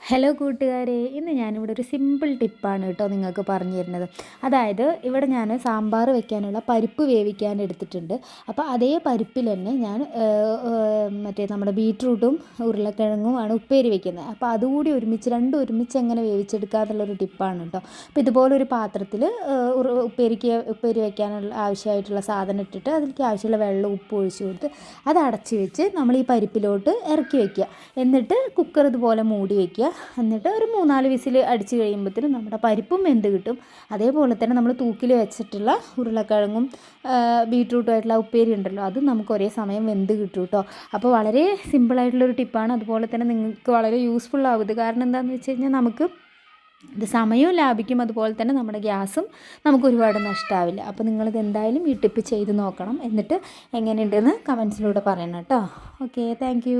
Hello കൂട്ടുകാരെ, ഇന്ന് ഞാനിവിടെ ഒരു സിമ്പിൾ ടിപ്പാണ് കേട്ടോ നിങ്ങൾക്ക് പറഞ്ഞു തരുന്നത്. അതായത് ഇവിടെ ഞാൻ സാമ്പാർ വെക്കാനുള്ള പരിപ്പ് വേവിക്കാൻ എടുത്തിട്ടുണ്ട്. അപ്പോൾ അതേ പരിപ്പിൽ തന്നെ ഞാൻ മറ്റേ നമ്മുടെ ബീറ്റ്റൂട്ടും ഉരുളക്കിഴങ്ങുമാണ് ഉപ്പേരി വെക്കുന്നത്. അപ്പോൾ അതുകൂടി രണ്ടും ഒരുമിച്ച് എങ്ങനെ വേവിച്ചെടുക്കുക എന്നുള്ളൊരു ടിപ്പാണ് കേട്ടോ. അപ്പോൾ ഇതുപോലൊരു പാത്രത്തിൽ ഉപ്പേരി വെക്കാനുള്ള ആവശ്യമായിട്ടുള്ള സാധനം ഇട്ടിട്ട് അതിലേക്ക് ആവശ്യമുള്ള വെള്ളം ഉപ്പ് ഒഴിച്ച് കൊടുത്ത് അത് അടച്ച് വെച്ച് നമ്മൾ ഈ പരിപ്പിലോട്ട് ഇറക്കി വയ്ക്കുക. എന്നിട്ട് കുക്കർ ഇതുപോലെ മൂടി വയ്ക്കുക. എന്നിട്ട് ഒരു 3-4 വിസിൽ അടിച്ച് കഴിയുമ്പോഴത്തേനും നമ്മുടെ പരിപ്പും വെന്ത് കിട്ടും. അതേപോലെ തന്നെ നമ്മൾ തൂക്കിൽ വെച്ചിട്ടുള്ള ഉരുളക്കിഴങ്ങും ബീട്രൂട്ടുമായിട്ടുള്ള ഉപ്പേരി ഉണ്ടല്ലോ, അത് നമുക്ക് ഒരേ സമയം വെന്ത് കിട്ടും കേട്ടോ. അപ്പോൾ വളരെ സിമ്പിളായിട്ടുള്ളൊരു ടിപ്പാണ്. അതുപോലെ തന്നെ നിങ്ങൾക്ക് വളരെ യൂസ്ഫുൾ ആവും ഇത്. കാരണം എന്താണെന്ന് വെച്ച് കഴിഞ്ഞാൽ നമുക്ക് ഇത് സമയവും ലാഭിക്കും, അതുപോലെ തന്നെ നമ്മുടെ ഗ്യാസും നമുക്ക് ഒരുപാട് നഷ്ടമാവില്ല. അപ്പോൾ നിങ്ങളിത് എന്തായാലും ഈ ടിപ്പ് ചെയ്ത് നോക്കണം. എന്നിട്ട് എങ്ങനെയുണ്ടെന്ന് കമൻസിലൂടെ പറയണം കേട്ടോ. Okay, thank